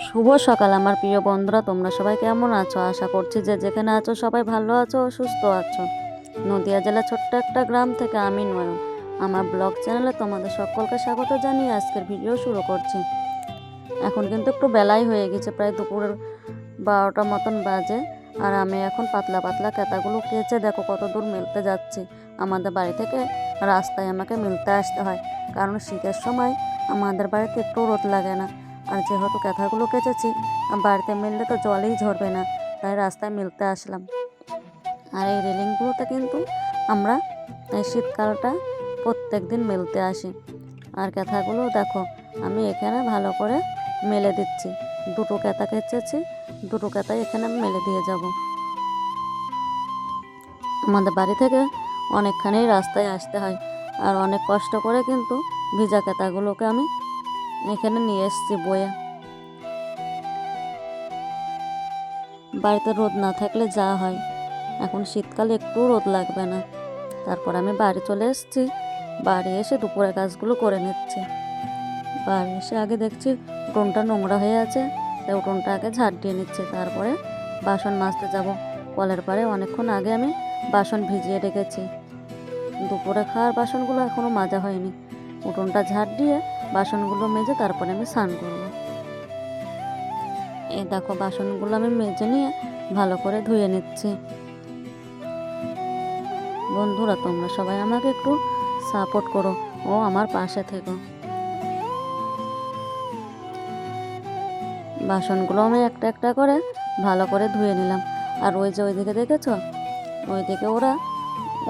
শুভ সকাল আমার প্রিয় বন্ধুরা, তোমরা সবাই কেমন আছো? আশা করছি যে যেখানে আছো সবাই ভালো আছো ও সুস্থ আছো। নদিয়া জেলা ছোট্ট একটা গ্রাম থেকে আমি নয়ন আমার ব্লগ চ্যানেলে তোমাদের সকলকে স্বাগত জানিয়ে আজকের ভিডিও শুরু করছি। এখন কিন্তু একটু বেলাই হয়ে গেছে, প্রায় দুপুরের 12টা মতন বাজে। আর আমি এখন পাতলা পাতলা কেতাগুলো কেচে দেখো কত দূর মেলতে যাচ্ছি। আমাদের বাড়ি থেকে রাস্তায় আমাকে মেলতে আসতে হয়, কারণ শীতের সময় আমাদের বাড়িতে একটু রোদ লাগে না। আর যেহেতু কাঁথাগুলো কেচেছি, বাড়িতে মেললে তো জলেই ঝরবে না, তাই রাস্তায় মেলতে আসলাম। আর এই রেলিংগুলোতে কিন্তু আমরা এই শীতকালটা প্রত্যেক দিন মেলতে আসি। আর কাঁথাগুলো দেখো আমি এখানে ভালো করে মেলে দিচ্ছি। দুটো কাঁথা কেচেছি, দুটো কাঁথাই এখানে আমি মেলে দিয়ে যাব। আমাদের বাড়ি থেকে অনেকখানি রাস্তায় আসতে হয়, আর অনেক কষ্ট করে কিন্তু ভিজা কাঁথাগুলোকে আমি এখানে নিয়ে এসেছি বয়ে। বাড়িতে রোদ না থাকলে যা হয়, এখন শীতকালে একটু রোদ লাগবে না। তারপর আমি বাড়ি চলে এসেছি। বাড়ি এসে দুপুরের কাজগুলো করে নিচ্ছি। বাড়ি এসে আগে দেখছি উঠোনটা নোংরা হয়ে আছে, তাই উঠোনটা আগে ঝাড় দিয়ে নিচ্ছে। তারপরে বাসন মাজতে যাব। কলের পাড়ে অনেকক্ষণ আগে আমি বাসন ভিজিয়ে রেখেছি। দুপুরে খাওয়ার বাসনগুলো এখনও মাজা হয়নি। উঠোনটা ঝাড় দিয়ে বাসনগুলো মেজে তারপরে আমি স্নান করব। এই দেখো বাসনগুলো আমি মেজে নিয়ে ভালো করে ধুয়ে নিচ্ছি। বন্ধুরা, তোমরা সবাই আমাকে একটু সাপোর্ট করো ও আমার পাশে থেকো। বাসনগুলো আমি একটা একটা করে ভালো করে ধুয়ে নিলাম। আর ওই যে ওইদিকে দেখেছো, ওইদিকে ওরা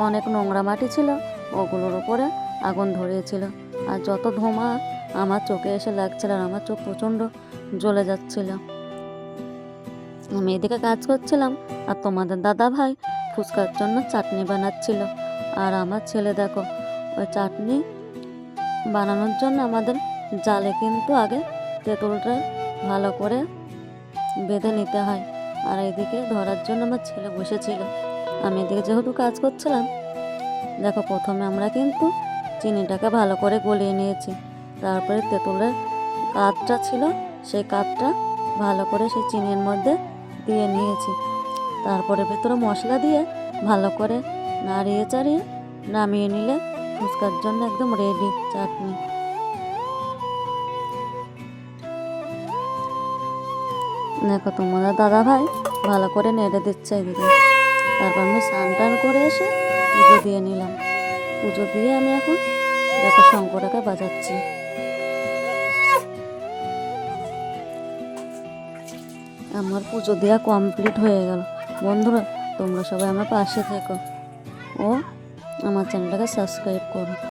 অনেক নোংরা মাটি ছিল, ওগুলোর উপরে আগুন ধরিয়েছিল। আর যত ধোঁয়া আমার চোখে এসে লাগছিল, আর আমার চোখ প্রচণ্ড জ্বলে যাচ্ছিল। আমি এদিকে কাজ করছিলাম, আর তোমাদের দাদা ভাই ফুচকার জন্য চাটনি বানাচ্ছিল। আর আমার ছেলে দেখো ওই চাটনি বানানোর জন্য আমাদের জালে কিন্তু আগে তেঁতুলটা ভালো করে বেঁধে নিতে হয়। আর এদিকে ধরার জন্য আমার ছেলে বসেছিল। আমি এদিকে যেহেতু কাজ করছিলাম, দেখো প্রথমে আমরা কিন্তু চিনিটাকে ভালো করে গলিয়ে নিয়েছি। তারপরে তেঁতুলের কাঠটা ছিল, সেই কাঠটা ভালো করে সেই চিনির মধ্যে দিয়ে নিয়েছি। তারপরে ভেতরে মশলা দিয়ে ভালো করে নাড়িয়ে চাড়িয়ে নামিয়ে নিলে ফুচকার জন্য একদম রেডি চাটনি। দেখো তোমাদের দাদা ভাই ভালো করে নেড়ে দিচ্ছে এদিকে। তারপর আমি স্নান টান করে এসে পুজো দিয়ে নিলাম। পুজো দিয়ে আমি এখন দেখো শঙ্করাকে বাজাচ্ছি। আমার পুজো দেওয়া কমপ্লিট হয়ে গেল। বন্ধুরা, তোমরা সবাই আমার পাশে থেকো ও আমার চ্যানেলটাকে সাবস্ক্রাইব করো।